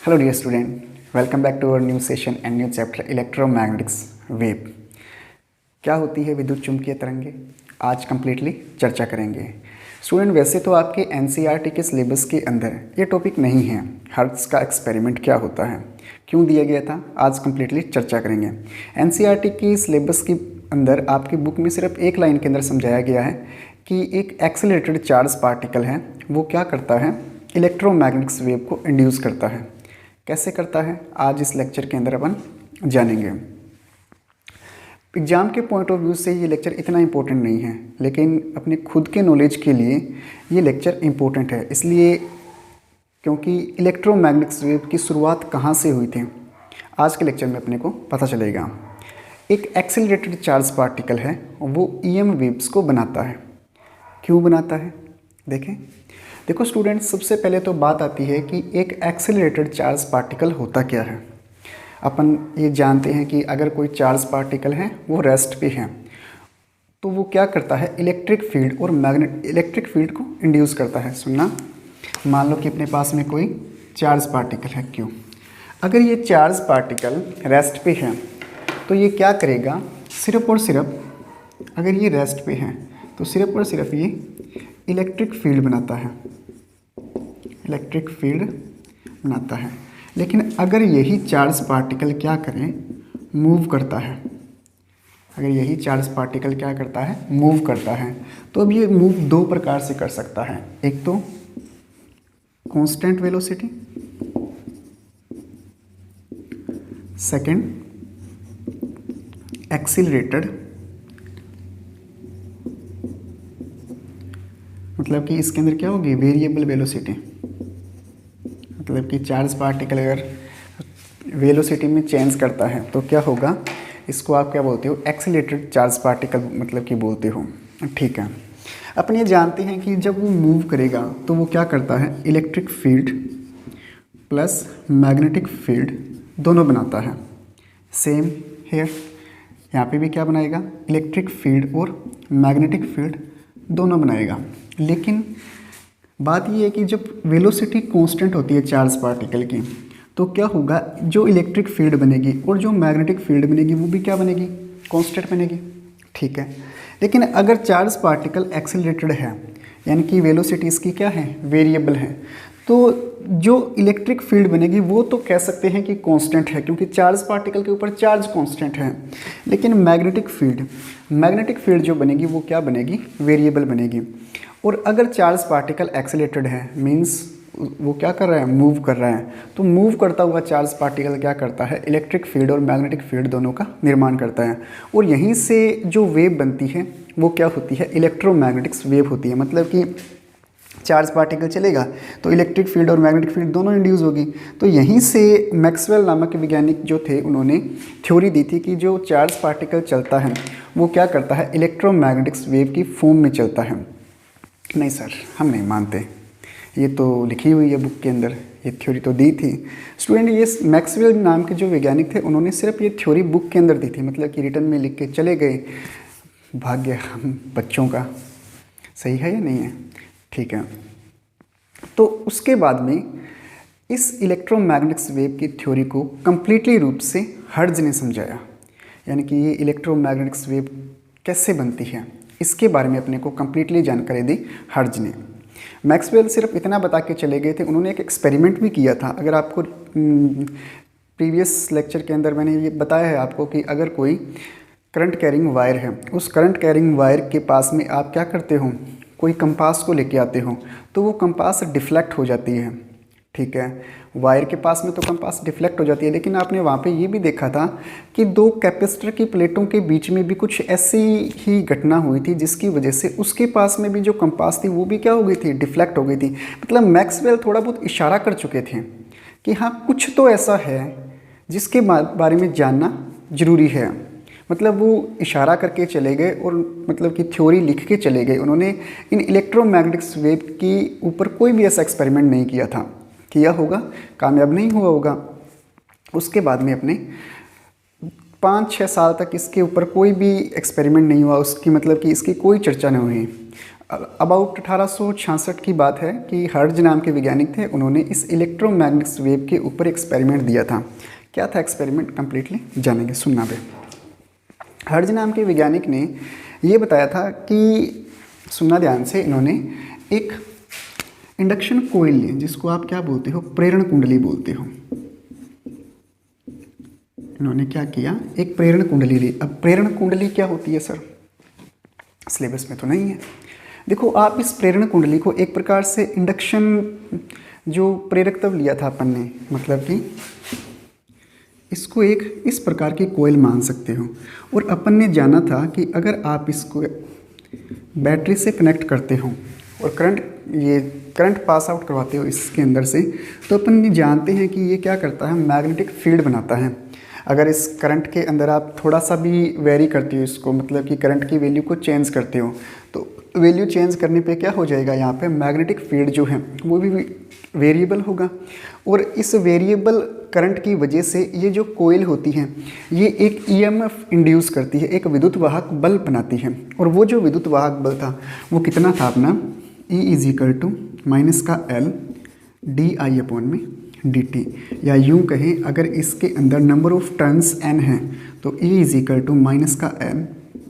Hello dear student, welcome back to our new session and new chapter electromagnetics wave। क्या होती है विद्युत चुंबकीय तरंगे, आज कम्प्लीटली चर्चा करेंगे। स्टूडेंट वैसे तो आपके एनसीईआरटी के सिलेबस के अंदर ये टॉपिक नहीं है, हर्ट्ज का एक्सपेरिमेंट क्या होता है, क्यों दिया गया था, आज कम्प्लीटली चर्चा करेंगे। एनसीईआरटी की सिलेबस के अंदर आपकी बुक में सिर्फ एक लाइन के अंदर समझाया गया है कि एक एक्सेलरेटेड चार्ज पार्टिकल है, वो क्या करता है, इलेक्ट्रोमैग्नेटिक्स वेव को इंड्यूस करता है। कैसे करता है, आज इस लेक्चर के अंदर अपन जानेंगे। एग्जाम के पॉइंट ऑफ व्यू से ये लेक्चर इतना इम्पोर्टेंट नहीं है, लेकिन अपने खुद के नॉलेज के लिए ये लेक्चर इम्पोर्टेंट है, इसलिए क्योंकि इलेक्ट्रोमैग्नेटिक्स वेव की शुरुआत कहाँ से हुई थी, आज के लेक्चर में अपने को पता चलेगा। एक एक्सेलरेटेड चार्ज पार्टिकल है, वो ईएम वेव्स को बनाता है। क्यों बनाता है, देखो स्टूडेंट्स, सबसे पहले तो बात आती है कि एक एक्सेलरेटेड चार्ज पार्टिकल होता क्या है। अपन ये जानते हैं कि अगर कोई चार्ज पार्टिकल है वो रेस्ट पे है तो वो क्या करता है, इलेक्ट्रिक फील्ड और इलेक्ट्रिक फील्ड को इंड्यूस करता है। सुनना, मान लो कि अपने पास में कोई चार्ज पार्टिकल है क्यों, अगर ये चार्ज पार्टिकल रेस्ट पे है तो ये क्या करेगा, सिर्फ और सिर्फ, अगर ये रेस्ट पे है तो सिर्फ और सिर्फ ये इलेक्ट्रिक फील्ड बनाता है, इलेक्ट्रिक फील्ड बनाता है। लेकिन अगर यही चार्ज पार्टिकल क्या करें, मूव करता है, अगर यही चार्ज पार्टिकल क्या करता है, मूव करता है, तो अब ये मूव दो प्रकार से कर सकता है। एक तो कांस्टेंट वेलोसिटी, सेकंड एक्सीलरेटेड, मतलब कि इसके अंदर क्या होगी, वेरिएबल वेलोसिटी। मतलब कि चार्ज पार्टिकल अगर वेलोसिटी में चेंज करता है तो क्या होगा, इसको आप क्या बोलते हो, एक्सीलरेटेड चार्ज पार्टिकल मतलब कि बोलते हो। ठीक है, अपन ये जानते हैं कि जब वो मूव करेगा तो वो क्या करता है, electric field plus magnetic field दोनों बनाता है। सेम हेयर, यहाँ पे भी क्या बनाएगा, इलेक्ट्रिक फील्ड और मैग्नेटिक फील्ड दोनों बनाएगा। लेकिन बात ये है कि जब वेलोसिटी कांस्टेंट होती है चार्ज पार्टिकल की तो क्या होगा, जो इलेक्ट्रिक फील्ड बनेगी और जो मैग्नेटिक फील्ड बनेगी वो भी क्या बनेगी, कांस्टेंट बनेगी। ठीक है, लेकिन अगर चार्ज पार्टिकल एक्सेलरेटेड है, यानी कि वेलोसिटी इसकी क्या है, वेरिएबल है, तो जो इलेक्ट्रिक फील्ड बनेगी वो तो कह सकते हैं कि कांस्टेंट है, क्योंकि चार्ज पार्टिकल के ऊपर चार्ज कांस्टेंट है। लेकिन मैग्नेटिक फील्ड जो बनेगी वो क्या बनेगी, वेरिएबल बनेगी। और अगर चार्ज पार्टिकल एक्सेलरेटेड है, मींस वो क्या कर रहा है, मूव कर रहा है, तो मूव करता हुआ चार्ज पार्टिकल क्या करता है, इलेक्ट्रिक फील्ड और मैग्नेटिक फील्ड दोनों का निर्माण करता है। और यहीं से जो वेव बनती है वो क्या होती है, इलेक्ट्रोमैग्नेटिक्स वेव होती है। मतलब कि चार्ज पार्टिकल चलेगा तो इलेक्ट्रिक फील्ड और मैग्नेटिक फील्ड दोनों इंड्यूस होगी। तो यहीं से मैक्सवेल नामक वैज्ञानिक जो थे, उन्होंने थ्योरी दी थी कि जो चार्ज पार्टिकल चलता है वो क्या करता है, इलेक्ट्रोमैग्नेटिक्स वेव की फॉर्म में चलता है। नहीं सर, हम नहीं मानते, ये तो लिखी हुई है बुक के अंदर, ये थ्योरी तो दी थी। स्टूडेंट, ये मैक्सवेल नाम के जो वैज्ञानिक थे उन्होंने सिर्फ ये थ्योरी बुक के अंदर दी थी, मतलब कि रिटर्न में लिख के चले गए। भाग्य हम बच्चों का, सही है या नहीं है, ठीक है। तो उसके बाद में इस इलेक्ट्रोमैग्नेटिक्स वेव की थ्योरी को कंप्लीटली रूप से हर्ट्ज ने समझाया, यानी कि ये इलेक्ट्रोमैग्नेटिक्स वेव कैसे बनती है इसके बारे में अपने को कंप्लीटली जानकारी दी हर्ट्ज ने। मैक्सवेल सिर्फ इतना बता के चले गए थे, उन्होंने एक एक्सपेरिमेंट भी किया था। अगर आपको प्रीवियस लेक्चर के अंदर मैंने ये बताया है आपको कि अगर कोई करंट कैरिंग वायर है, उस करंट कैरिंग वायर के पास में आप क्या करते हो, कोई कंपास को लेके आते हो तो वो कंपास डिफ्लेक्ट हो जाती है। ठीक है, वायर के पास में तो कंपास डिफ्लेक्ट हो जाती है, लेकिन आपने वहाँ पे ये भी देखा था कि दो कैपेसिटर की प्लेटों के बीच में भी कुछ ऐसी ही घटना हुई थी जिसकी वजह से उसके पास में भी जो कंपास थी वो भी क्या हो गई थी, डिफ्लेक्ट हो गई थी। मतलब मैक्सवेल थोड़ा बहुत इशारा कर चुके थे कि हाँ, कुछ तो ऐसा है जिसके बारे में जानना ज़रूरी है। मतलब वो इशारा करके चले गए और मतलब कि थ्योरी लिख के चले गए। उन्होंने इन इलेक्ट्रोमैग्नेटिक्स वेव के ऊपर कोई भी ऐसा एक्सपेरिमेंट नहीं किया था, किया होगा, कामयाब नहीं हुआ होगा। उसके बाद में अपने 5-6 साल तक इसके ऊपर कोई भी एक्सपेरिमेंट नहीं हुआ, उसकी मतलब कि इसकी कोई चर्चा नहीं हुई। अबाउट 1866 की बात है कि हर्ट्ज नाम के वैज्ञानिक थे, उन्होंने इस इलेक्ट्रोमैग्नेटिक वेव के ऊपर एक्सपेरिमेंट दिया था। क्या था एक्सपेरिमेंट, कंप्लीटली जानेंगे, सुनना भी। हर्ट्ज नाम के वैज्ञानिक ने ये बताया था कि, सुनना ध्यान से, इन्होंने एक इंडक्शन कोयल ली, जिसको आप क्या बोलते हो, प्रेरण कुंडली बोलते हो। इन्होंने क्या किया, एक प्रेरण कुंडली ली। अब प्रेरण कुंडली क्या होती है सर, सिलेबस में तो नहीं है। देखो, आप इस प्रेरण कुंडली को एक प्रकार से इंडक्शन जो प्रेरकत्व लिया था अपन ने, मतलब कि इसको एक इस प्रकार की कोयल मान सकते हो। और अपन ने जाना था कि अगर आप इसको बैटरी से कनेक्ट करते हो और करंट पास आउट करवाते हो इसके अंदर से, तो अपन ये जानते हैं कि ये क्या करता है, मैग्नेटिक फील्ड बनाता है। अगर इस करंट के अंदर आप थोड़ा सा भी वेरी करते हो इसको, मतलब कि करंट की वैल्यू को चेंज करते हो, तो वैल्यू चेंज करने पे क्या हो जाएगा, यहाँ पे मैग्नेटिक फील्ड जो है वो भी वेरिएबल होगा। और इस वेरिएबल करंट की वजह से ये जो कोयल होती है ये एक ईएमएफ इंड्यूस करती है, एक विद्युत वाहक बल बनाती है। और वो जो विद्युत वाहक बल था वो कितना था अपना, E = माइनस का L di/में dt, या यूँ कहें अगर इसके अंदर नंबर ऑफ टर्न्स n है तो E = माइनस का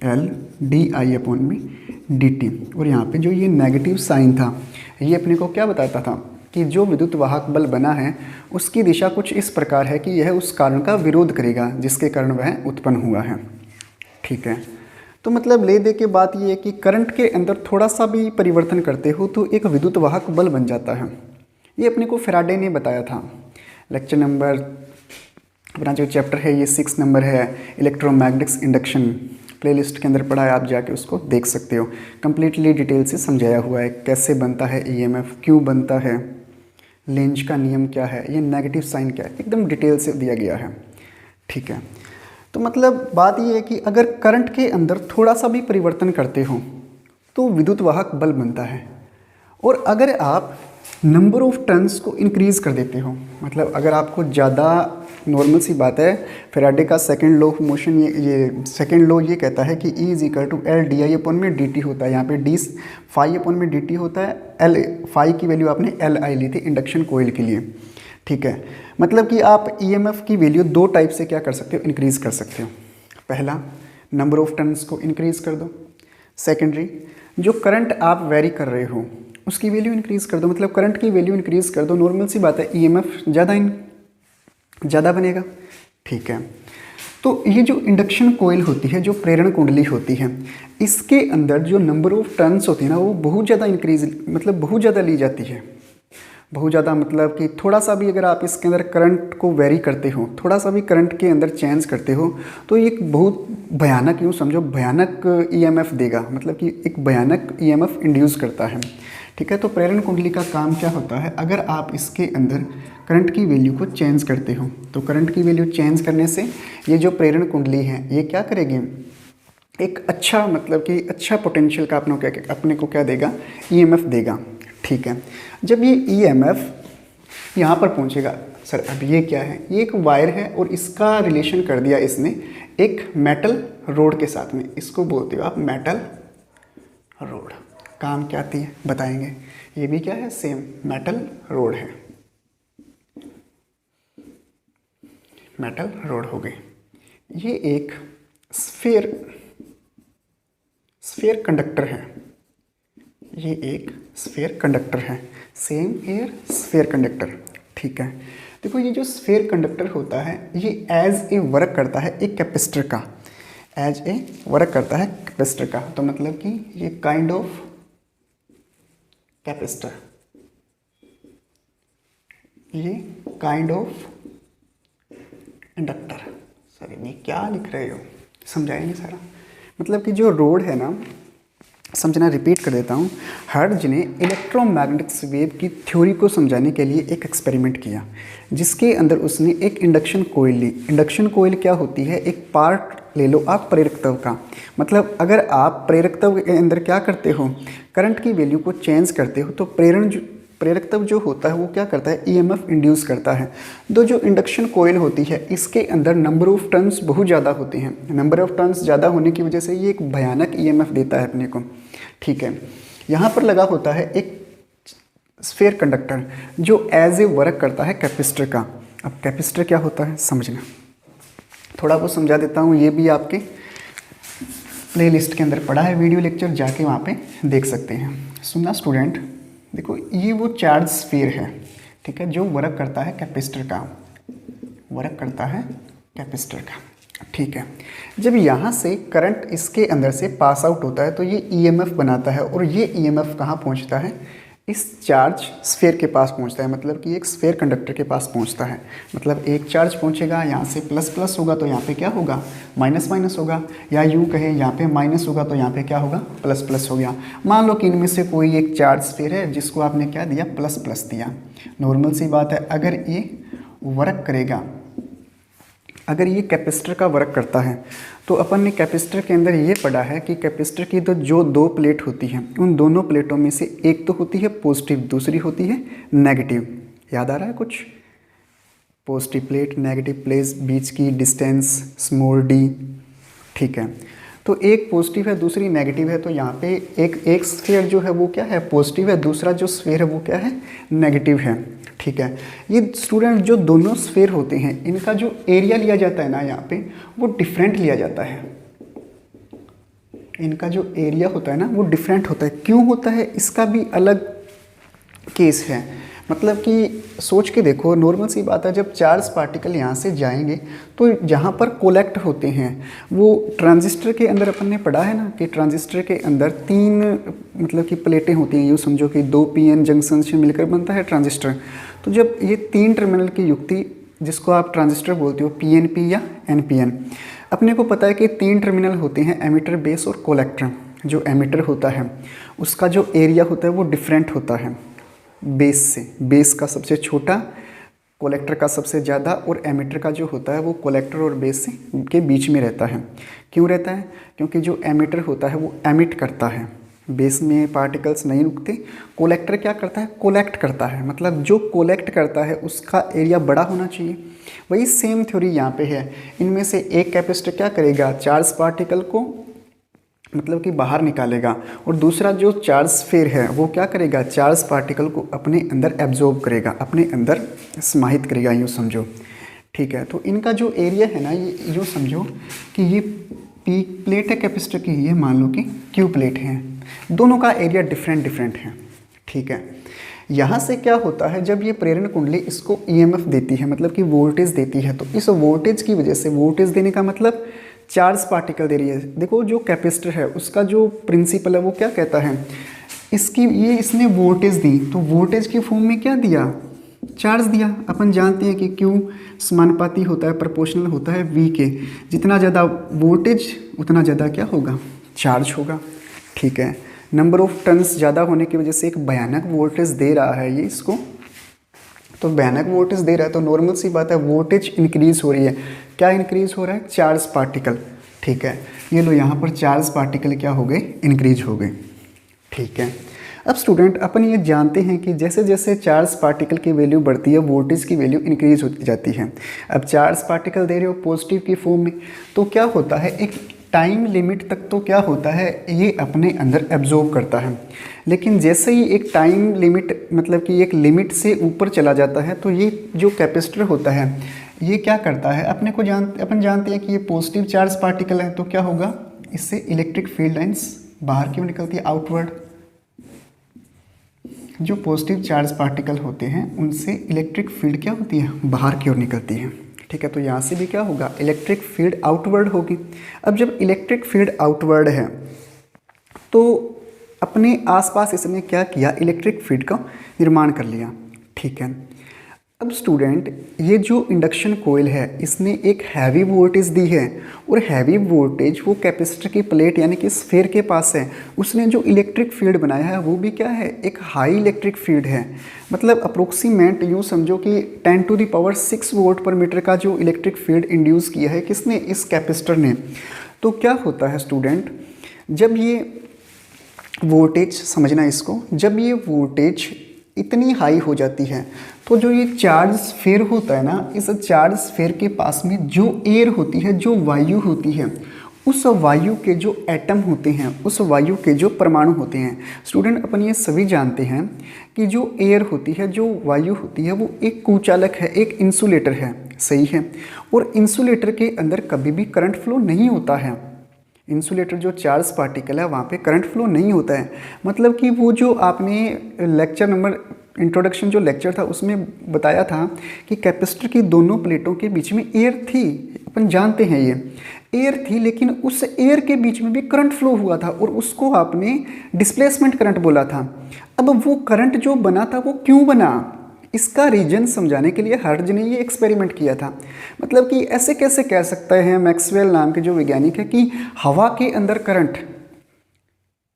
L di/में dt। और यहाँ पे जो ये नेगेटिव साइन था, ये अपने को क्या बताता था कि जो विद्युत वाहक बल बना है उसकी दिशा कुछ इस प्रकार है कि यह उस कारण का विरोध करेगा जिसके कारण वह उत्पन्न हुआ है। ठीक है, तो मतलब ले दे के बात ये है कि करंट के अंदर थोड़ा सा भी परिवर्तन करते हो तो एक विद्युत वाहक बल बन जाता है। ये अपने को फैराडे ने बताया था। लेक्चर नंबर, अपना जो चैप्टर है ये 6 नंबर है, इलेक्ट्रोमैग्नेटिक्स इंडक्शन, प्लेलिस्ट के अंदर पढ़ा है, आप जाके उसको देख सकते हो। कंप्लीटली डिटेल से समझाया हुआ है कैसे बनता है ईएमएफ, क्यों बनता है, लेंज का नियम क्या है, ये नेगेटिव साइन क्या है, एकदम डिटेल से दिया गया है। ठीक है, तो मतलब बात ये है कि अगर करंट के अंदर थोड़ा सा भी परिवर्तन करते हो तो विद्युत वाहक बल बनता है। और अगर आप नंबर ऑफ टर्न्स को इंक्रीज़ कर देते हो, मतलब अगर आपको ज़्यादा, नॉर्मल सी बात है, फैराडे का सेकंड लॉ ऑफ मोशन, ये सेकंड लॉ ये कहता है कि E = L di/में dt होता है। यहाँ पे d phi/में dt होता है। L phi की वैल्यू आपने Li ली थी इंडक्शन कोयल के लिए। ठीक है, मतलब कि आप ईएमएफ की वैल्यू दो टाइप से क्या कर सकते हो, इंक्रीज़ कर सकते हो। पहला, नंबर ऑफ टर्न्स को इंक्रीज़ कर दो। सेकेंडरी, जो करंट आप वेरी कर रहे हो उसकी वैल्यू इंक्रीज़ कर दो, मतलब करंट की वैल्यू इंक्रीज़ कर दो। नॉर्मल सी बात है, ईएमएफ ज़्यादा बनेगा। ठीक है, तो ये जो इंडक्शन कोयल होती है, जो प्रेरण कुंडली होती है, इसके अंदर जो नंबर ऑफ टर्न्स होती है ना वो बहुत ज़्यादा इंक्रीज, मतलब बहुत ज़्यादा ली जाती है। बहुत ज़्यादा मतलब कि थोड़ा सा भी अगर आप इसके अंदर करंट को वेरी करते हो, थोड़ा सा भी करंट के अंदर चेंज करते हो तो ये एक बहुत भयानक, यूँ समझो भयानक ईएमएफ देगा, मतलब कि एक भयानक ईएमएफ इंड्यूस करता है। ठीक है, तो प्रेरण कुंडली का काम क्या होता है, अगर आप इसके अंदर करंट की वैल्यू को चेंज करते हो तो करंट की वैल्यू चेंज करने से ये जो प्रेरण कुंडली है ये क्या करेगी, एक अच्छा, मतलब कि अच्छा पोटेंशियल का अपने को क्या देगा, ईएमएफ देगा। ठीक है, जब ये ईएमएफ यहाँ पर पहुँचेगा, सर अब ये क्या है, ये एक वायर है और इसका रिलेशन कर दिया इसने एक मेटल रोड के साथ में, इसको बोलते हो आप मेटल रोड। काम क्या आती है बताएंगे, ये भी क्या है, सेम मेटल रोड है, मेटल रोड हो गई। ये एक स्फीयर कंडक्टर है, ये एक स्फीयर कंडक्टर है, सेम एयर स्फीयर कंडक्टर। ठीक है, देखो ये जो स्फीयर कंडक्टर होता है ये एज ए वर्क करता है एक कैपेसिटर का, एज ए वर्क करता है कैपेसिटर का। तो मतलब कि ये काइंड ऑफ कैपेसिटर, ये काइंड ऑफ इंडक्टर। सर ये क्या लिख रहे हो, समझाएंगे सारा। मतलब कि जो रोड है ना, समझना, रिपीट कर देता हूँ। हर्ट्ज ने इलेक्ट्रोमैग्नेटिक्स वेव की थ्योरी को समझाने के लिए एक एक्सपेरिमेंट किया जिसके अंदर उसने एक इंडक्शन कोयल ली। इंडक्शन कोयल क्या होती है, एक पार्ट ले लो आप प्रेरकत्व का, मतलब अगर आप प्रेरकत्व के अंदर क्या करते हो, करंट की वैल्यू को चेंज करते हो तो प्रेरकत्व जो होता है वो क्या करता है, ईएमएफ इंड्यूस करता है। तो जो इंडक्शन कोयल होती है इसके अंदर नंबर ऑफ टर्न्स बहुत ज़्यादा होते हैं। नंबर ऑफ टर्न्स ज़्यादा होने की वजह से ये एक भयानक ईएमएफ देता है अपने को। ठीक है, यहाँ पर लगा होता है एक स्फीयर कंडक्टर जो एज ए वर्क करता है कैपेसिटर का। अब कैपेसिटर क्या होता है समझना, थोड़ा बहुत समझा देता हूँ, ये भी आपके प्लेलिस्ट के अंदर पड़ा है, वीडियो लेक्चर जाके वहाँ पे देख सकते हैं। सुनना स्टूडेंट, देखो ये वो चार्ज स्फीयर है, ठीक है, जो वर्क करता है कैपेसिटर का, वर्क करता है कैपेसिटर का, ठीक है। जब यहाँ से करंट इसके अंदर से पास आउट होता है तो ये ईएमएफ बनाता है, और ये ईएमएफ कहाँ पहुँचता है, इस चार्ज स्फीयर के पास पहुँचता है, मतलब कि एक स्फीयर कंडक्टर के पास पहुँचता है। मतलब एक चार्ज पहुँचेगा, यहाँ से प्लस प्लस होगा तो यहाँ पे क्या होगा, माइनस माइनस होगा, या यूँ कहें यहाँ पे माइनस होगा तो यहाँ पे क्या होगा, प्लस प्लस हो गया। मान लो कि इनमें से कोई एक चार्ज स्फीयर है जिसको आपने क्या दिया, प्लस प्लस दिया। नॉर्मल सी बात है, अगर ये वर्क करेगा, अगर ये कैपेसिटर का वर्क करता है तो अपन ने कैपेसिटर के अंदर ये पढ़ा है कि कैपेसिटर की तो जो दो प्लेट होती हैं, उन दोनों प्लेटों में से एक तो होती है पॉजिटिव, दूसरी होती है नेगेटिव। याद आ रहा है कुछ, पॉजिटिव प्लेट, नेगेटिव प्लेट, बीच की डिस्टेंस स्मॉल डी, ठीक है। तो एक पॉजिटिव है, दूसरी नेगेटिव है, तो यहाँ पे एक स्फीयर जो है वो क्या है, पॉजिटिव है, दूसरा जो स्फीयर है वो क्या है, नेगेटिव है, ठीक है। ये स्टूडेंट जो दोनों स्फीयर होते हैं इनका जो एरिया लिया जाता है ना यहाँ पे, वो डिफरेंट लिया जाता है। इनका जो एरिया होता है ना वो डिफरेंट होता है। क्यों होता है, इसका भी अलग केस है। मतलब कि सोच के देखो, नॉर्मल सी बात है, जब चार्ज पार्टिकल यहाँ से जाएंगे तो जहाँ पर कोलेक्ट होते हैं, वो ट्रांजिस्टर के अंदर अपन ने पढ़ा है ना कि ट्रांजिस्टर के अंदर तीन मतलब कि प्लेटें होती हैं, यूँ समझो कि दो पीएन जंक्शन से मिलकर बनता है ट्रांजिस्टर। तो जब ये तीन टर्मिनल की युक्ति, जिसको आप ट्रांजिस्टर बोलते हो, पीएनपी या एनपीएन, अपने को पता है कि तीन टर्मिनल होते हैं, एमिटर, बेस और कोलेक्टर। जो एमिटर होता है उसका जो एरिया होता है वो डिफरेंट होता है बेस से, बेस का सबसे छोटा, कोलेक्टर का सबसे ज़्यादा, और एमिटर का जो होता है वो कोलेक्टर और बेस से के बीच में रहता है। क्यों रहता है, क्योंकि जो एमिटर होता है वो एमिट करता है, बेस में पार्टिकल्स नहीं रुकते। कोलेक्टर क्या करता है, कोलेक्ट करता है, मतलब जो कोलेक्ट करता है उसका एरिया बड़ा होना चाहिए। वही सेम थ्योरी यहाँ पे है। इनमें से एक कैपेसिटर क्या करेगा, चार्ज पार्टिकल को मतलब कि बाहर निकालेगा, और दूसरा जो चार्ज स्फीयर है वो क्या करेगा, चार्ज पार्टिकल को अपने अंदर एब्जॉर्ब करेगा, अपने अंदर समाहित करेगा, यूँ समझो, ठीक है। तो इनका जो एरिया है ना, ये यूँ समझो कि ये पी प्लेट है कैपेसिटर की, ये मान लो कि क्यू प्लेट है, दोनों का एरिया डिफरेंट डिफरेंट है, ठीक है। यहाँ से क्या होता है, जब ये प्रेरण कुंडली इसको ईएमएफ देती है, मतलब कि वोल्टेज देती है, तो इस वोल्टेज की वजह से, वोल्टेज देने का मतलब चार्ज पार्टिकल दे रही है। देखो जो कैपेसिटर है उसका जो प्रिंसिपल है वो क्या कहता है, इसने वोल्टेज दी, तो वोल्टेज की फॉर्म में क्या दिया, चार्ज दिया। अपन जानते हैं कि क्यू समानुपाती होता है, प्रोपोर्शनल होता है वी के, जितना ज़्यादा वोल्टेज उतना ज़्यादा क्या होगा, चार्ज होगा, ठीक है। नंबर ऑफ टर्न्स ज़्यादा होने की वजह से एक भयानक वोल्टेज दे रहा है ये इसको, तो भयानक वोल्टेज दे रहा है, तो नॉर्मल सी बात है वोल्टेज इंक्रीज हो रही है। क्या इंक्रीज हो रहा है, चार्ज पार्टिकल, ठीक है। ये लो यहाँ पर चार्ज पार्टिकल क्या हो गए, इंक्रीज हो गए, ठीक है। अब स्टूडेंट अपन ये जानते हैं कि जैसे जैसे चार्ज पार्टिकल की वैल्यू बढ़ती है, वोल्टेज की वैल्यू इंक्रीज होती जाती है। अब चार्ज पार्टिकल दे रहे हो पॉजिटिव की फॉर्म में, तो क्या होता है, एक टाइम लिमिट तक तो क्या होता है, ये अपने अंदर एब्जॉर्ब करता है। लेकिन जैसे ही एक टाइम लिमिट, मतलब कि एक लिमिट से ऊपर चला जाता है, तो ये जो कैपेसिटर होता है ये क्या करता है, अपन जानते हैं कि ये पॉजिटिव चार्ज पार्टिकल है, तो क्या होगा, इससे इलेक्ट्रिक फील्ड लाइंस बाहर क्यों निकलती है, आउटवर्ड। जो पॉजिटिव चार्ज पार्टिकल होते हैं उनसे इलेक्ट्रिक फील्ड क्या होती है, बाहर की ओर निकलती है, ठीक है। तो यहाँ से भी क्या होगा, इलेक्ट्रिक फील्ड आउटवर्ड होगी। अब जब इलेक्ट्रिक फील्ड आउटवर्ड है तो अपने आसपास इसने क्या किया, इलेक्ट्रिक फील्ड का निर्माण कर लिया, ठीक है। अब स्टूडेंट ये जो इंडक्शन कोयल है इसने एक हैवी वोल्टेज दी है, और हैवी वोल्टेज वो कैपेसिटर की प्लेट यानी कि स्फीयर के पास है। उसने जो इलेक्ट्रिक फील्ड बनाया है वो भी क्या है, एक हाई इलेक्ट्रिक फील्ड है। मतलब अप्रोक्सीमेट यूँ समझो कि 10⁶ वोल्ट पर मीटर का जो इलेक्ट्रिक फील्ड इंड्यूस किया है किसने, इस कैपेसिटर ने। तो क्या होता है स्टूडेंट, जब ये वोल्टेज, समझना इसको, जब ये वोल्टेज इतनी हाई हो जाती है तो जो ये चार्ज स्फीयर होता है ना, इस चार्ज स्फीयर के पास में जो एयर होती है, जो वायु होती है, उस वायु के जो एटम होते हैं, उस वायु के जो परमाणु होते हैं। स्टूडेंट, अपन ये सभी जानते हैं कि जो एयर होती है, जो वायु होती है, वो एक कुचालक है, एक इंसुलेटर है, सही है। और इंसुलेटर के अंदर कभी भी करंट फ्लो नहीं होता है। इंसुलेटर जो चार्ज पार्टिकल है वहाँ पे करंट फ्लो नहीं होता है। मतलब कि वो जो आपने लेक्चर नंबर इंट्रोडक्शन जो लेक्चर था उसमें बताया था कि कैपेसिटर की दोनों प्लेटों के बीच में एयर थी, अपन जानते हैं ये एयर थी, लेकिन उस एयर के बीच में भी करंट फ्लो हुआ था और उसको आपने डिस्प्लेसमेंट करंट बोला था। अब वो करंट जो बना था वो क्यों बना, इसका रीजन समझाने के लिए हर्ट्ज ने ये एक्सपेरिमेंट किया था। मतलब कि ऐसे कैसे कह सकते हैं मैक्सवेल नाम के जो वैज्ञानिक है कि हवा के अंदर करंट,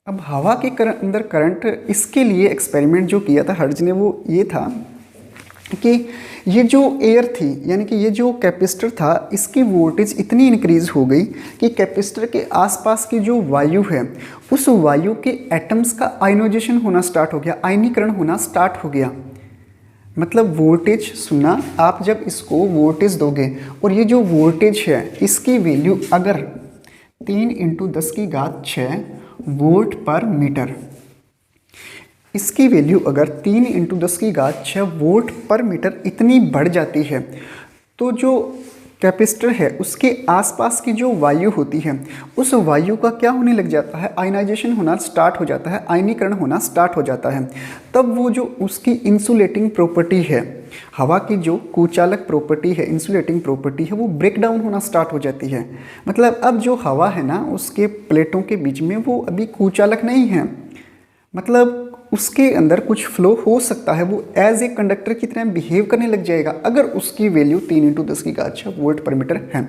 अब हवा के अंदर करंट, इसके लिए एक्सपेरिमेंट जो किया था हर्ट्ज ने वो ये था कि ये जो एयर थी, यानी कि ये जो कैपेसिटर था, इसकी वोल्टेज इतनी इंक्रीज हो गई कि कैपेसिटर के आसपास की जो वायु है उस वायु के एटम्स का आयनाइजेशन होना स्टार्ट हो गया, आयनीकरण होना स्टार्ट हो गया। मतलब वोल्टेज सुनना, आप जब इसको वोल्टेज दोगे और ये जो वोल्टेज है इसकी वैल्यू अगर 3 × 10⁻6 वोल्ट पर मीटर, इसकी वैल्यू अगर 3 × 10⁻6 वोल्ट पर मीटर इतनी बढ़ जाती है तो जो कैपेसिटर है उसके आसपास की जो वायु होती है उस वायु का क्या होने लग जाता है, आयनाइजेशन होना स्टार्ट हो जाता है, आयनीकरण होना स्टार्ट हो जाता है। तब वो जो उसकी इंसुलेटिंग प्रॉपर्टी है, हवा की जो कुचालक प्रॉपर्टी है, इंसुलेटिंग प्रॉपर्टी है, वो ब्रेक डाउन होना स्टार्ट हो जाती है। मतलब अब जो हवा है ना उसके प्लेटों के बीच में वो अभी कुचालक नहीं है, मतलब उसके अंदर कुछ फ्लो हो सकता है, वो एज ए कंडक्टर की तरह बिहेव करने लग जाएगा अगर उसकी वैल्यू 3 × 10⁻6 वोल्ट पर मीटर है।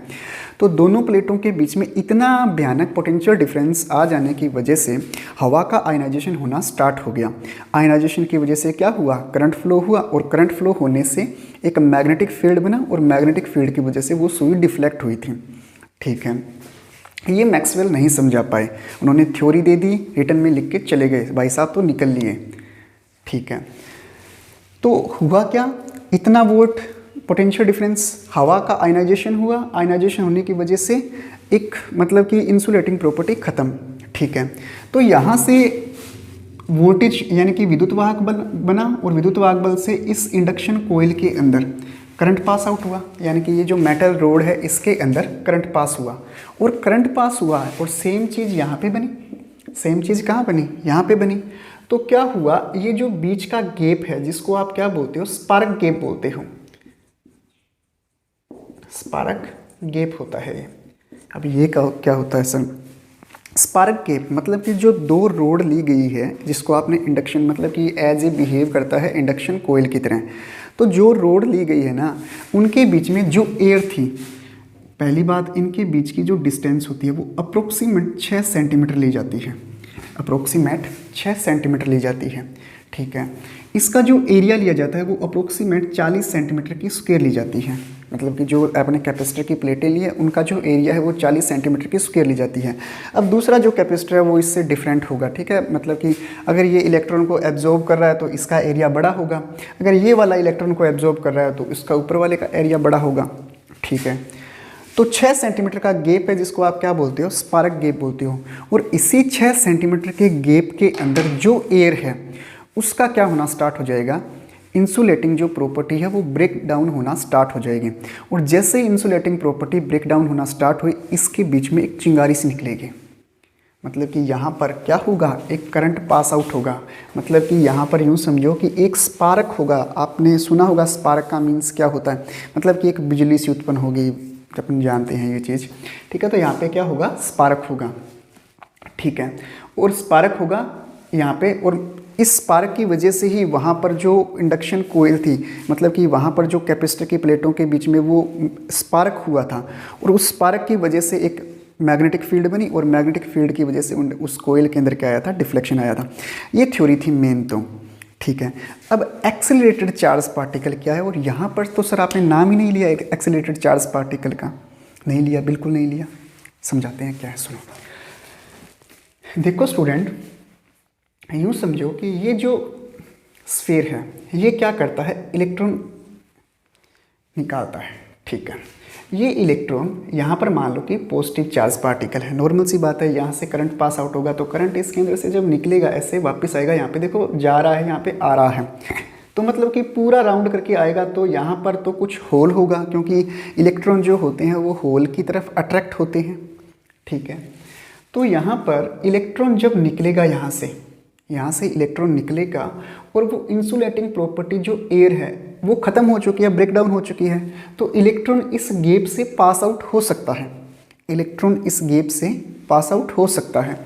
तो दोनों प्लेटों के बीच में इतना भयानक पोटेंशियल डिफरेंस आ जाने की वजह से हवा का आयनाइजेशन होना स्टार्ट हो गया। आयनाइजेशन की वजह से क्या हुआ, करंट फ्लो हुआ और करंट फ्लो होने से एक मैग्नेटिक फील्ड बना और मैग्नेटिक फील्ड की वजह से वो सुई डिफ्लेक्ट हुई थी। ठीक है, ये मैक्सवेल नहीं समझा पाए, उन्होंने थ्योरी दे दी, रिटर्न में लिख के चले गए, भाई साहब तो निकल लिए। ठीक है, तो हुआ क्या, इतना वोल्ट पोटेंशियल डिफरेंस, हवा का आयनाइजेशन हुआ, आयनाइजेशन होने की वजह से एक मतलब कि इंसुलेटिंग प्रॉपर्टी खत्म। ठीक है, तो यहाँ से वोल्टेज यानी कि विद्युत वाहक बना और विद्युत वाहक बल से इस इंडक्शन कोयल के अंदर करंट पास आउट हुआ, यानी कि ये जो मेटल रोड है इसके अंदर करंट पास हुआ और करंट पास हुआ और सेम चीज़ यहाँ पे बनी, सेम चीज़ कहाँ बनी, यहाँ पे बनी। तो क्या हुआ, ये जो बीच का गैप है जिसको आप क्या बोलते हो, स्पार्क गैप बोलते हो, स्पार्क गैप होता है ये। अब ये क्या होता है सर, स्पार्क गैप मतलब कि जो दो रोड ली गई है जिसको आपने इंडक्शन मतलब कि एज ए बिहेव करता है इंडक्शन कोयल की तरह, तो जो रोड ली गई है ना उनके बीच में जो एयर थी, पहली बात इनके बीच की जो डिस्टेंस होती है वो अप्रोक्सीमेट 6 सेंटीमीटर ली जाती है, अप्रोक्सीमेट 6 सेंटीमीटर ली जाती है। ठीक है, इसका जो एरिया लिया जाता है वो अप्रोक्सीमेट 40 सेंटीमीटर की स्क्वायर ली जाती है। मतलब कि जो अपने कैपेसिटर की प्लेटें ली है उनका जो एरिया है वो 40 सेंटीमीटर की स्क्वायर ली जाती है। अब दूसरा जो कैपेसिटर है वो इससे डिफरेंट होगा। ठीक है, मतलब कि अगर ये इलेक्ट्रॉन को एब्जॉर्ब कर रहा है तो इसका एरिया बड़ा होगा, अगर ये वाला इलेक्ट्रॉन को एब्जॉर्ब कर रहा है तो इसका ऊपर वाले का एरिया बड़ा होगा। ठीक है, तो 6 सेंटीमीटर का गैप है जिसको आप क्या बोलते हो, स्पार्क गैप बोलते हो। और इसी 6 सेंटीमीटर के गैप के अंदर जो एयर है उसका क्या होना स्टार्ट हो जाएगा, इंसुलेटिंग जो प्रॉपर्टी है वो ब्रेक डाउन होना स्टार्ट हो जाएगी। और जैसे इंसुलेटिंग प्रॉपर्टी ब्रेक डाउन होना स्टार्ट हुई इसके बीच में एक चिंगारी सी निकलेगी। मतलब कि यहाँ पर क्या होगा, एक करंट पास आउट होगा। मतलब कि यहाँ पर यूँ समझो कि एक स्पार्क होगा, आपने सुना होगा स्पार्क का मीन्स क्या होता है, मतलब कि एक बिजली सी उत्पन्न होगी, अपन जानते हैं ये चीज़। ठीक है, तो यहाँ पे क्या होगा, स्पार्क होगा। ठीक है, और स्पार्क होगा यहाँ पे, और इस स्पार्क की वजह से ही वहाँ पर जो इंडक्शन कोयल थी, मतलब कि वहाँ पर जो कैपेसिटर की प्लेटों के बीच में वो स्पार्क हुआ था और उस स्पार्क की वजह से एक मैग्नेटिक फील्ड बनी और मैग्नेटिक फील्ड की वजह से उस कोयल के अंदर क्या आया था, डिफ्लेक्शन आया था। ये थ्योरी थी मेन तो। ठीक है, अब एक्सेलरेटेड चार्ज पार्टिकल क्या है, और यहाँ पर तो सर आपने नाम ही नहीं लिया एक्सेलरेटेड चार्ज पार्टिकल का, नहीं लिया, बिल्कुल नहीं लिया। समझाते हैं क्या है, सुनो। देखो स्टूडेंट, यूँ समझो कि ये जो स्फीयर है ये क्या करता है, इलेक्ट्रॉन निकालता है। ठीक है, ये इलेक्ट्रॉन यहाँ पर मान लो कि पॉजिटिव चार्ज पार्टिकल है, नॉर्मल सी बात है, यहाँ से करंट पास आउट होगा तो करंट इसके अंदर से जब निकलेगा ऐसे वापस आएगा, यहाँ पे देखो जा रहा है, यहाँ पे आ रहा है तो मतलब कि पूरा राउंड करके आएगा, तो यहाँ पर तो कुछ होल होगा, क्योंकि इलेक्ट्रॉन जो होते हैं वो होल की तरफ अट्रैक्ट होते हैं। ठीक है, तो यहाँ पर इलेक्ट्रॉन जब निकलेगा यहाँ से इलेक्ट्रॉन निकलेगा और वो इंसुलेटिंग प्रॉपर्टी जो एयर है वो ख़त्म हो चुकी है, ब्रेक डाउन हो चुकी है, तो इलेक्ट्रॉन इस गैप से पास आउट हो सकता है, इलेक्ट्रॉन इस गैप से पास आउट हो सकता है।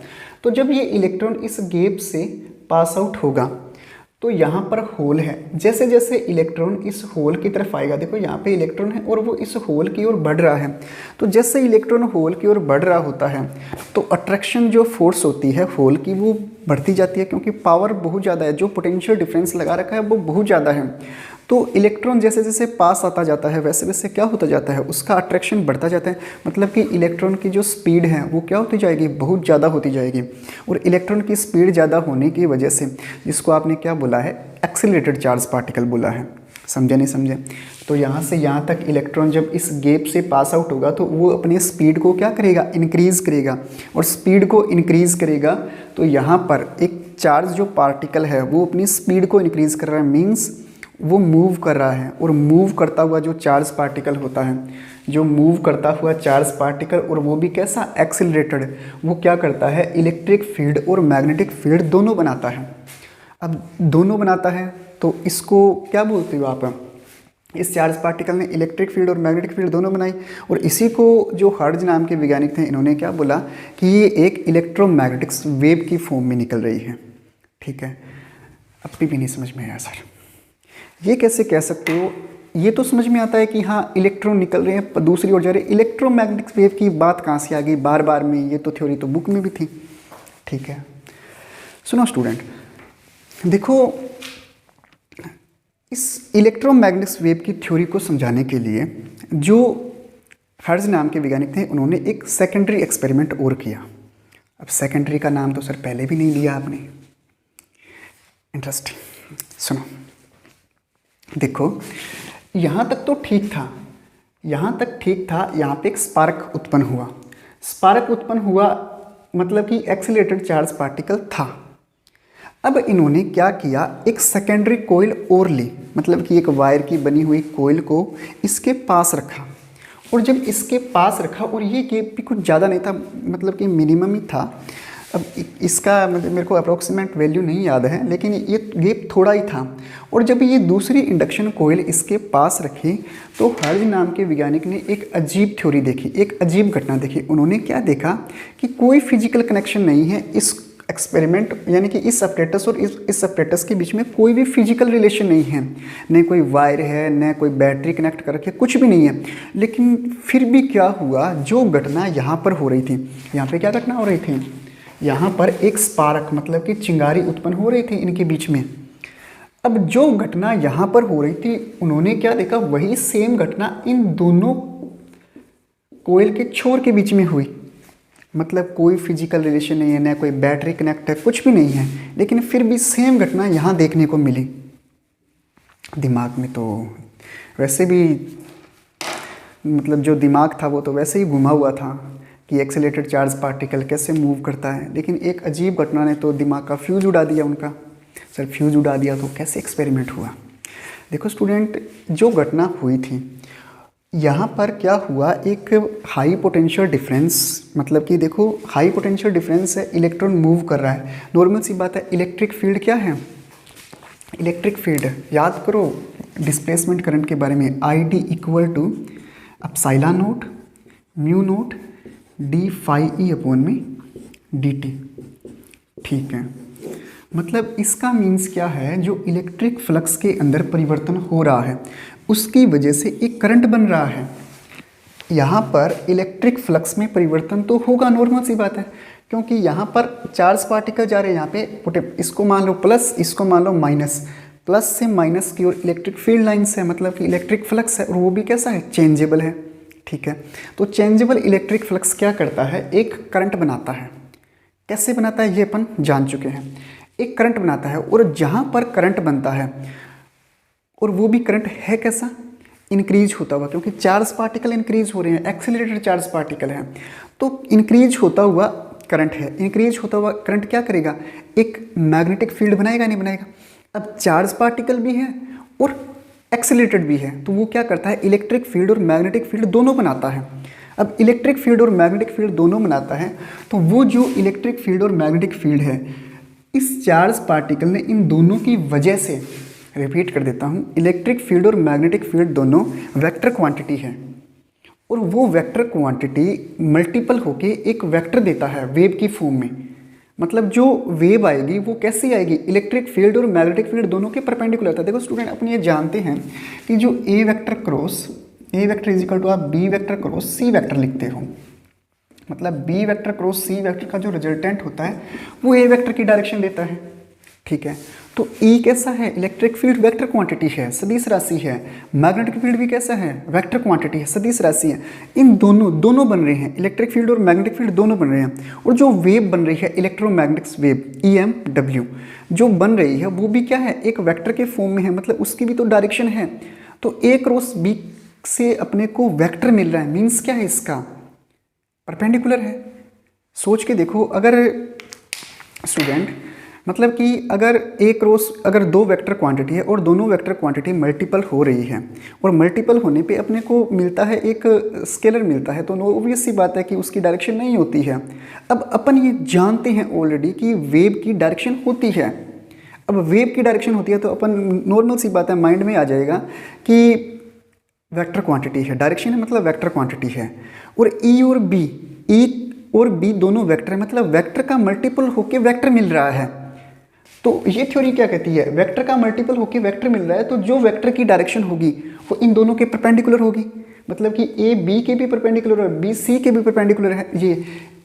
तो जब ये इलेक्ट्रॉन इस गैप से पास आउट होगा तो यहाँ पर होल है, जैसे जैसे इलेक्ट्रॉन इस होल की तरफ आएगा, देखो यहाँ पे इलेक्ट्रॉन है और वो इस होल की ओर बढ़ रहा है, तो जैसे इलेक्ट्रॉन होल की ओर बढ़ रहा होता है तो अट्रैक्शन जो फोर्स होती है होल की वो बढ़ती जाती है, क्योंकि पावर बहुत ज़्यादा है, जो पोटेंशियल डिफरेंस लगा रखा है वो बहुत ज़्यादा है। तो इलेक्ट्रॉन जैसे जैसे पास आता जाता है वैसे वैसे क्या होता जाता है, उसका अट्रैक्शन बढ़ता जाता है, मतलब कि इलेक्ट्रॉन की जो स्पीड है वो क्या होती जाएगी, बहुत ज़्यादा होती जाएगी। और इलेक्ट्रॉन की स्पीड ज़्यादा होने की वजह से, जिसको आपने क्या बोला है, एक्सीलरेटेड चार्ज पार्टिकल बोला है, समझे नहीं समझे। तो यहाँ से यहाँ तक इलेक्ट्रॉन जब इस गैप से पास आउट होगा तो वो अपनी स्पीड को क्या करेगा, इंक्रीज़ करेगा, और स्पीड को इंक्रीज़ करेगा तो यहाँ पर एक चार्ज जो पार्टिकल है वो अपनी स्पीड को इंक्रीज़ कर रहा है, मीन्स वो मूव कर रहा है, और मूव करता हुआ जो चार्ज पार्टिकल होता है, जो मूव करता हुआ चार्ज पार्टिकल, और वो भी कैसा, एक्सीलरेटेड, वो क्या करता है, इलेक्ट्रिक फील्ड और मैग्नेटिक फील्ड दोनों बनाता है। अब दोनों बनाता है तो इसको क्या बोलते हो आप, इस चार्ज पार्टिकल ने इलेक्ट्रिक फील्ड और मैग्नेटिक फील्ड दोनों बनाई, और इसी को जो हर्ट्ज नाम के वैज्ञानिक थे इन्होंने क्या बोला कि ये एक इलेक्ट्रोमैग्नेटिक वेव की फॉर्म में निकल रही है। ठीक है, अब भी नहीं समझ में आया सर, ये कैसे कह सकते हो, ये तो समझ में आता है कि हाँ इलेक्ट्रॉन निकल रहे हैं दूसरी ओर जा रहे हैं, इलेक्ट्रोमैग्नेटिक वेव की बात कहाँ से आ गई बार बार में, ये तो थ्योरी तो बुक में भी थी। ठीक है, सुनो स्टूडेंट, देखो इस इलेक्ट्रोमैग्नेटिक वेव की थ्योरी को समझाने के लिए जो हर्ट्ज नाम के वैज्ञानिक थे उन्होंने एक सेकेंडरी एक्सपेरिमेंट और किया। अब सेकेंडरी का नाम तो सर पहले भी नहीं लिया आपने, इंटरेस्टिंग, सुनो। देखो यहाँ तक तो ठीक था, यहाँ तक ठीक था, यहाँ पे एक स्पार्क उत्पन्न हुआ, स्पार्क उत्पन्न हुआ मतलब कि एक्सीलरेटेड चार्ज पार्टिकल था। अब इन्होंने क्या किया, एक सेकेंडरी कोयल और ली, मतलब कि एक वायर की बनी हुई कोयल को इसके पास रखा, और जब इसके पास रखा, और ये गैप भी कुछ ज़्यादा नहीं था, मतलब कि मिनिमम ही था। अब इसका मतलब मेरे को अप्रोक्सीमेट वैल्यू नहीं याद है, लेकिन ये गैप थोड़ा ही था। और जब ये दूसरी इंडक्शन कोयल इसके पास रखी तो हर्ट्ज नाम के वैज्ञानिक ने एक अजीब थ्योरी देखी, एक अजीब घटना देखी। उन्होंने क्या देखा कि कोई फिजिकल कनेक्शन नहीं है इस एक्सपेरिमेंट, यानी कि इस अपरेटस और इस अपरेटस के बीच में कोई भी फिजिकल रिलेशन नहीं है, न कोई वायर है, न कोई बैटरी कनेक्ट कर रखी है, कुछ भी नहीं है। लेकिन फिर भी क्या हुआ, जो घटना यहाँ पर हो रही थी, यहाँ पे क्या घटना हो रही थी, यहाँ पर एक स्पार्क मतलब कि चिंगारी उत्पन्न हो रही थी इनके बीच में। अब जो घटना यहाँ पर हो रही थी, उन्होंने क्या देखा, वही सेम घटना इन दोनों कोयल के छोर के बीच में हुई। मतलब कोई फिजिकल रिलेशन नहीं है, ना कोई बैटरी कनेक्ट है, कुछ भी नहीं है, लेकिन फिर भी सेम घटना यहाँ देखने को मिली। दिमाग में तो वैसे भी मतलब जो दिमाग था वो तो वैसे ही घुमा हुआ था कि एक्सीलरेटेड चार्ज पार्टिकल कैसे मूव करता है, लेकिन एक अजीब घटना ने तो दिमाग का फ्यूज उड़ा दिया उनका। सर फ्यूज उड़ा दिया तो कैसे एक्सपेरिमेंट हुआ। देखो स्टूडेंट, जो घटना हुई थी यहाँ पर क्या हुआ, एक हाई पोटेंशियल डिफरेंस, मतलब कि देखो हाई पोटेंशियल डिफरेंस है, इलेक्ट्रॉन मूव कर रहा है, नॉर्मल सी बात है। इलेक्ट्रिक फील्ड क्या है, इलेक्ट्रिक फील्ड याद करो डिस्प्लेसमेंट करंट के बारे में, I D equal to epsilon naught mu naught D phi E upon में डी टी। ठीक है, मतलब इसका मीन्स क्या है, जो इलेक्ट्रिक फ्लक्स के अंदर परिवर्तन हो रहा है उसकी वजह से एक करंट बन रहा है। यहाँ पर इलेक्ट्रिक फ्लक्स में परिवर्तन तो होगा, नॉर्मल सी बात है, क्योंकि यहाँ पर चार्ज पार्टिकल जा रहे हैं, यहाँ पे इसको मान लो प्लस, इसको मान लो माइनस, प्लस से माइनस की ओर इलेक्ट्रिक फील्ड लाइन्स है, मतलब कि इलेक्ट्रिक फ्लक्स है, और वो भी कैसा है, चेंजेबल है। ठीक है, तो चेंजेबल इलेक्ट्रिक फ्लक्स क्या करता है, एक करंट बनाता है। कैसे बनाता है ये अपन जान चुके हैं, एक करंट बनाता है, और जहाँ पर करंट बनता है, और वो भी करंट है कैसा, इंक्रीज होता हुआ, क्योंकि चार्ज पार्टिकल इंक्रीज हो रहे हैं, एक्सेलरेटेड चार्ज पार्टिकल है, तो इंक्रीज होता हुआ करंट है। इंक्रीज होता हुआ करंट क्या करेगा, एक मैग्नेटिक फील्ड बनाएगा, नहीं बनाएगा। अब चार्ज पार्टिकल भी है और एक्सेलरेटेड भी है, तो वो क्या करता है, इलेक्ट्रिक फील्ड और मैग्नेटिक फील्ड दोनों बनाता है। अब इलेक्ट्रिक फील्ड और मैग्नेटिक फील्ड दोनों बनाता है, तो वो जो इलेक्ट्रिक फील्ड और मैग्नेटिक फील्ड है, इस चार्ज पार्टिकल ने इन दोनों की वजह से, रिपीट कर देता हूँ, इलेक्ट्रिक फील्ड और मैग्नेटिक फील्ड दोनों वेक्टर क्वांटिटी है, और वो वेक्टर क्वांटिटी मल्टीपल होके एक वेक्टर देता है वेव की फॉर्म में। मतलब जो वेव आएगी वो कैसी आएगी, इलेक्ट्रिक फील्ड और मैग्नेटिक फील्ड दोनों के परपेंडिकुलर था। देखो स्टूडेंट, अपन ये जानते हैं कि जो A vector cross A vector is equal to आप B vector cross C vector लिखते हो, मतलब B vector cross C vector का जो रिजल्टेंट होता है वो ए वेक्टर की डायरेक्शन लेता है, ठीक है। तो ई कैसा है, इलेक्ट्रिक फील्ड वेक्टर क्वांटिटी है, सदिश राशि है। मैग्नेटिक फील्ड भी कैसा है, वेक्टर क्वांटिटी है, सदिश राशि है। इन दोनों बन रहे हैं, इलेक्ट्रिक फील्ड और मैग्नेटिक फील्ड दोनों बन रहे हैं। और जो वेव बन रही है इलेक्ट्रोमैग्नेटिक्स वेव EMW जो बन रही है वो भी क्या है, एक वेक्टर के फॉर्म में है, मतलब उसकी भी तो डायरेक्शन है। तो ए क्रॉस बी से अपने को वेक्टर मिल रहा है, मीन्स क्या है, इसका परपेंडिकुलर है। सोच के देखो, अगर स्टूडेंट मतलब कि अगर ए क्रॉस, अगर दो वेक्टर क्वांटिटी है और दोनों वेक्टर क्वांटिटी मल्टीपल हो रही है, और मल्टीपल होने पे अपने को मिलता है एक स्केलर मिलता है, तो ऑब्वियस सी बात है कि उसकी डायरेक्शन नहीं होती है। अब अपन ये जानते हैं ऑलरेडी कि वेव की डायरेक्शन होती है। अब वेव की डायरेक्शन होती है तो अपन नॉर्मल सी बात है, माइंड में आ जाएगा कि वेक्टर क्वांटिटी है, डायरेक्शन है मतलब वेक्टर क्वांटिटी है। और ई और बी दोनों वेक्टर है, मतलब वेक्टर का मल्टीपल होके वेक्टर मिल रहा है। तो ये थ्योरी क्या कहती है, वेक्टर का मल्टीपल होके वेक्टर मिल रहा है, तो जो वेक्टर की डायरेक्शन होगी वो इन दोनों के परपेंडिकुलर होगी। मतलब कि ए बी के भी परपेंडिकुलर है, बी सी के भी परपेंडिकुलर है, ये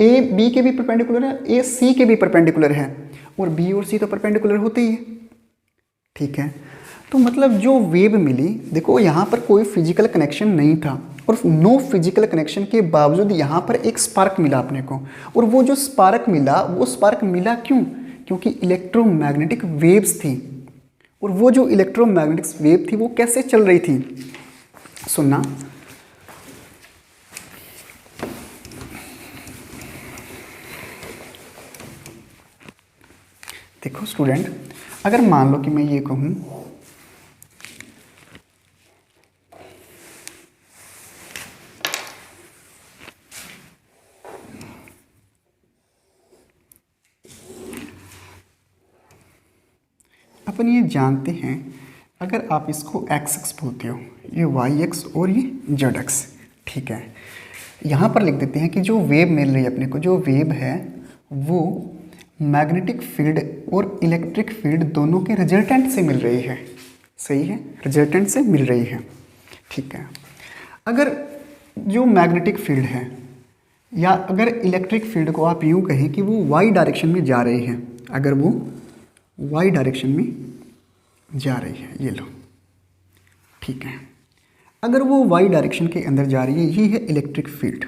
ए बी के भी परपेंडिकुलर है, ए सी के भी परपेंडिकुलर है, और बी और सी तो परपेंडिकुलर होते ही है, ठीक है। तो मतलब जो वेव मिली, देखो यहाँ पर कोई फिजिकल कनेक्शन नहीं था, और नो फिजिकल कनेक्शन के बावजूद यहाँ पर एक स्पार्क मिला अपने को। और वो जो स्पार्क मिला, वो स्पार्क मिला क्यों, क्योंकि इलेक्ट्रोमैग्नेटिक वेव्स थी। और वो जो इलेक्ट्रोमैग्नेटिक वेव थी वो कैसे चल रही थी, सुनना। देखो स्टूडेंट, अगर मान लो कि मैं ये कहूँ अपन ये जानते हैं, अगर आप इसको x बोलते हो, ये yx और ये zx, ठीक है। यहाँ पर लिख देते हैं कि जो वेव मिल रही है अपने को, जो वेव है वो मैग्नेटिक फील्ड और इलेक्ट्रिक फील्ड दोनों के रिजल्टेंट से मिल रही है, सही है, रिजल्टेंट से मिल रही है, ठीक है। अगर जो मैग्नेटिक फील्ड है या अगर इलेक्ट्रिक फील्ड को आप यूँ कहें कि वो y डायरेक्शन में जा रही है, अगर वो y डायरेक्शन में जा रही है, ये लो, ठीक है। अगर वो y डायरेक्शन के अंदर जा रही है, ये है इलेक्ट्रिक फील्ड,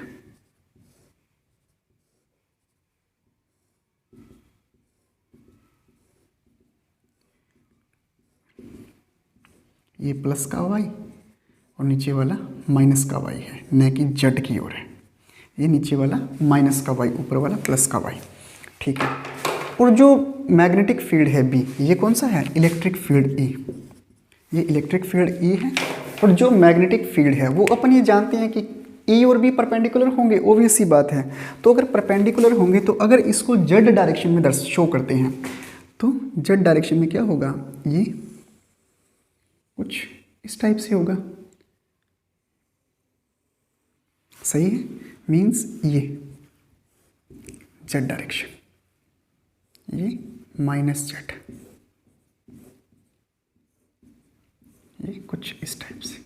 ये प्लस का y और नीचे वाला माइनस का y है, न कि z की ओर है। ये नीचे वाला माइनस का y, ऊपर वाला प्लस का y, ठीक है। और जो मैग्नेटिक फील्ड है B, ये कौन सा है, इलेक्ट्रिक फील्ड E, ये इलेक्ट्रिक फील्ड E है। और जो मैग्नेटिक फील्ड है वो अपन ये जानते हैं कि E और B परपेंडिकुलर होंगे, ऑब्वियस सी बात है। तो अगर परपेंडिकुलर होंगे तो अगर इसको Z डायरेक्शन में शो करते हैं तो Z डायरेक्शन में क्या होगा, ये कुछ इस टाइप से होगा, सही है, मीन्स ये Z डायरेक्शन, ये माइनस Z, ये कुछ इस टाइप से।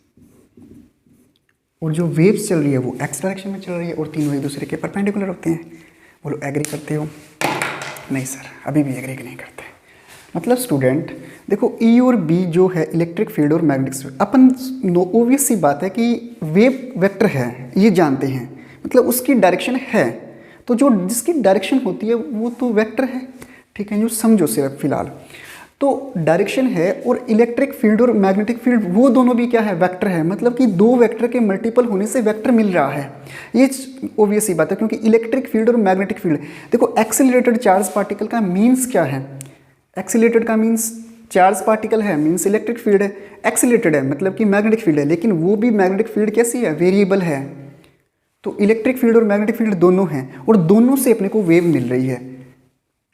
और जो वेव्स चल रही है वो x डायरेक्शन में चल रही है और तीनों एक दूसरे के परपेंडिकुलर होते हैं। बोलो एग्री करते हो, नहीं सर अभी भी एग्री नहीं करते। मतलब स्टूडेंट देखो, E और B जो है इलेक्ट्रिक फील्ड और मैग्नेटिक फील्ड, अपन ऑब्वियस सी बात है कि वेव वेक्टर है, ये जानते हैं, मतलब उसकी डायरेक्शन है, तो जो जिसकी डायरेक्शन होती है वो तो वेक्टर है, ठीक है। जो समझो सिर्फ फिलहाल, तो डायरेक्शन है और इलेक्ट्रिक फील्ड और मैग्नेटिक फील्ड वो दोनों भी क्या है, वेक्टर है, मतलब कि दो वेक्टर के मल्टीपल होने से वेक्टर मिल रहा है। ये ऑब्वियस सी बात है, क्योंकि इलेक्ट्रिक फील्ड और मैग्नेटिक फील्ड, देखो एक्सीलरेटेड चार्ज पार्टिकल का मीन्स क्या है, एक्सीलरेटेड का मीन्स चार्ज पार्टिकल है, मीन्स इलेक्ट्रिक फील्ड है, एक्सीलरेटेड है मतलब कि मैग्नेटिक फील्ड है, लेकिन वो भी मैग्नेटिक फील्ड कैसी है, वेरिएबल है। तो इलेक्ट्रिक फील्ड और मैग्नेटिक फील्ड दोनों हैं और दोनों से अपने को वेव मिल रही है,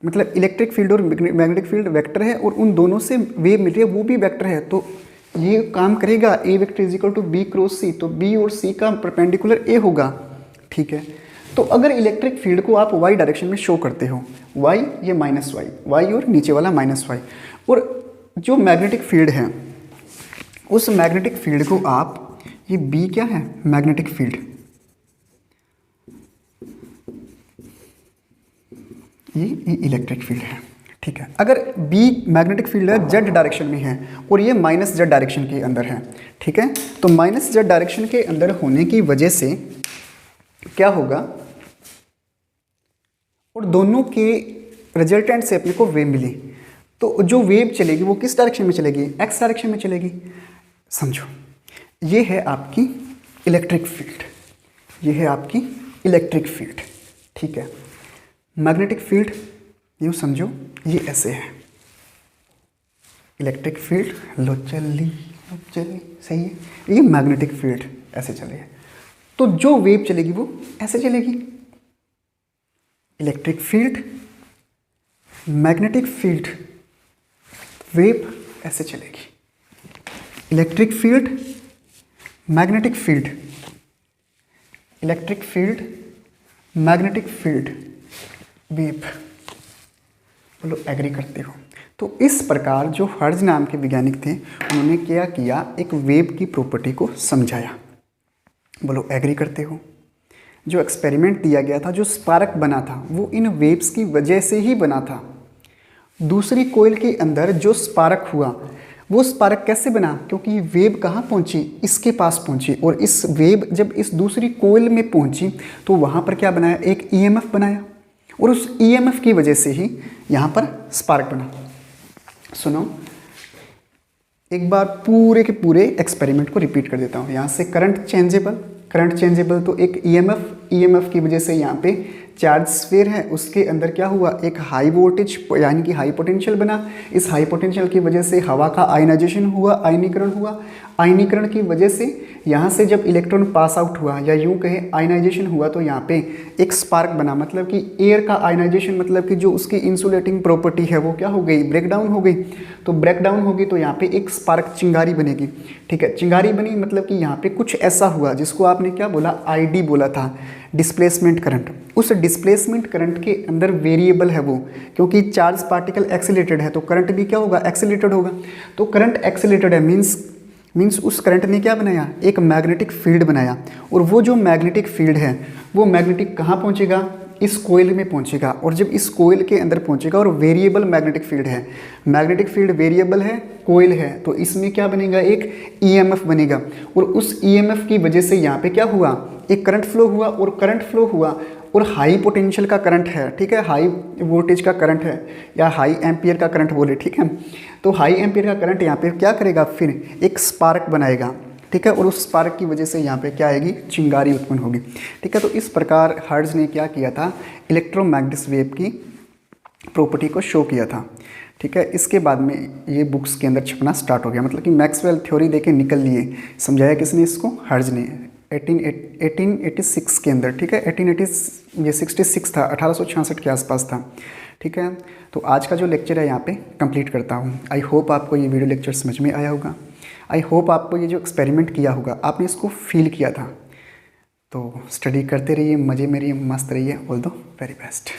मतलब इलेक्ट्रिक फील्ड और मैग्नेटिक फील्ड वेक्टर है और उन दोनों से वेव मिल रही है, वो भी वेक्टर है। तो ये काम करेगा A vector is equal to B cross C, तो बी और सी का परपेंडिकुलर ए होगा, ठीक है। तो अगर इलेक्ट्रिक फील्ड को आप वाई डायरेक्शन में शो करते हो, वाई ये माइनस वाई, वाई और नीचे वाला माइनस वाई, और जो मैग्नेटिक फील्ड है उस मैग्नेटिक फील्ड को आप, ये बी क्या है, मैग्नेटिक फील्ड, ये इलेक्ट्रिक फील्ड है, ठीक है। अगर बी मैग्नेटिक फील्ड है, जेड डायरेक्शन में है और ये माइनस जेड डायरेक्शन के अंदर है, ठीक है। तो माइनस जेड डायरेक्शन के अंदर होने की वजह से क्या होगा, और दोनों के रिजल्टेंट से अपने को वेव मिली, तो जो वेव चलेगी वो किस डायरेक्शन में चलेगी, एक्स डायरेक्शन में चलेगी। समझो, ये है आपकी इलेक्ट्रिक फील्ड, ये है आपकी इलेक्ट्रिक फील्ड, ठीक है। मैग्नेटिक फील्ड यूँ समझो, ये ऐसे है, इलेक्ट्रिक फील्ड लो चली सही है, ये मैग्नेटिक फील्ड ऐसे चले, तो जो वेव चलेगी वो ऐसे चलेगी, electric field magnetic field, wave ऐसे चलेगी, electric field magnetic field, electric field magnetic field, wave. बोलो एग्री करते हो। तो इस प्रकार जो हर्ट्ज नाम के वैज्ञानिक थे उन्होंने क्या किया, एक वेव की प्रॉपर्टी को समझाया। बोलो एग्री करते हो। जो एक्सपेरिमेंट दिया गया था, जो स्पार्क बना था, वो इन वेव्स की वजह से ही बना था। दूसरी कोयल के अंदर जो स्पार्क हुआ, वो स्पार्क कैसे बना, क्योंकि वेव कहाँ पहुंची, इसके पास पहुंची, और इस वेव जब इस दूसरी कोयल में पहुंची तो वहाँ पर क्या बनाया, एक ईएमएफ बनाया, और उस ईएमएफ की वजह से ही यहाँ पर स्पार्क बना। सुनो, एक बार पूरे के पूरे एक्सपेरिमेंट को रिपीट कर देता हूँ। यहाँ से करंट चेंजेबल, तो एक ईएमएफ की वजह से यहाँ पे चार्ज स्फीयर है, उसके अंदर क्या हुआ, एक हाई वोल्टेज यानी कि हाई पोटेंशियल बना। इस हाई पोटेंशियल की वजह से हवा का आयनाइजेशन हुआ, आयनीकरण हुआ। आयनीकरण की वजह से यहाँ से जब इलेक्ट्रॉन पास आउट हुआ, या यूँ कहें आयनाइजेशन हुआ, तो यहाँ पे एक स्पार्क बना, मतलब कि एयर का आयनाइजेशन, मतलब कि जो उसकी इंसुलेटिंग प्रॉपर्टी है वो क्या हो गई, ब्रेकडाउन हो गई। तो ब्रेकडाउन होगी तो यहाँ पे एक स्पार्क, चिंगारी बनेगी, ठीक है। चिंगारी बनी मतलब कि यहाँ पे कुछ ऐसा हुआ जिसको आपने क्या बोला, आईडी बोला था, डिस्प्लेसमेंट करंट। उस डिस्प्लेसमेंट करंट के अंदर वेरिएबल है वो, क्योंकि चार्ज पार्टिकल एक्सीलरेटेड है तो करंट भी क्या होगा, एक्सीलरेटेड होगा। तो करंट एक्सीलरेटेड है मीन्स उस करंट ने क्या बनाया, एक मैग्नेटिक फील्ड बनाया, और वो जो मैग्नेटिक फील्ड है वो मैग्नेटिक कहाँ पहुँचेगा, इस कोयल में पहुँचेगा, और जब इस कोयल के अंदर पहुँचेगा, और वेरिएबल मैग्नेटिक फील्ड है, मैग्नेटिक फील्ड वेरिएबल है, कोयल है, तो इसमें क्या बनेगा, एक ईएमएफ बनेगा, और उस ईएमएफ की वजह से यहाँ पे क्या हुआ, एक करंट फ्लो हुआ, और करंट फ्लो हुआ और हाई पोटेंशियल का करंट है, ठीक है, हाई वोल्टेज का करंट है, या हाई एम्पियर का करंट बोले, ठीक है। तो हाई एम्पियर का करंट यहाँ पे क्या करेगा, फिर एक स्पार्क बनाएगा, ठीक है, और उस स्पार्क की वजह से यहाँ पे क्या आएगी, चिंगारी उत्पन्न होगी, ठीक है। तो इस प्रकार हर्ट्ज ने क्या किया था, इलेक्ट्रोमैग्नेटिक वेव की प्रॉपर्टी को शो किया था, ठीक है। इसके बाद में ये बुक्स के अंदर छपना स्टार्ट हो गया, मतलब कि मैक्सवेल थ्योरी देके निकल लिए। समझाया किसने इसको, हर्ट्ज ने 1886 के अंदर, ठीक है। 1866 था, 1866 के आसपास था, ठीक है। तो आज का जो लेक्चर है यहाँ पे कंप्लीट करता हूँ। आई होप आपको ये वीडियो लेक्चर समझ में आया होगा। आई होप आपको ये जो एक्सपेरिमेंट किया होगा आपने इसको फील किया था। तो स्टडी करते रहिए, मज़े में रहिए, मस्त रहिए। All the very best.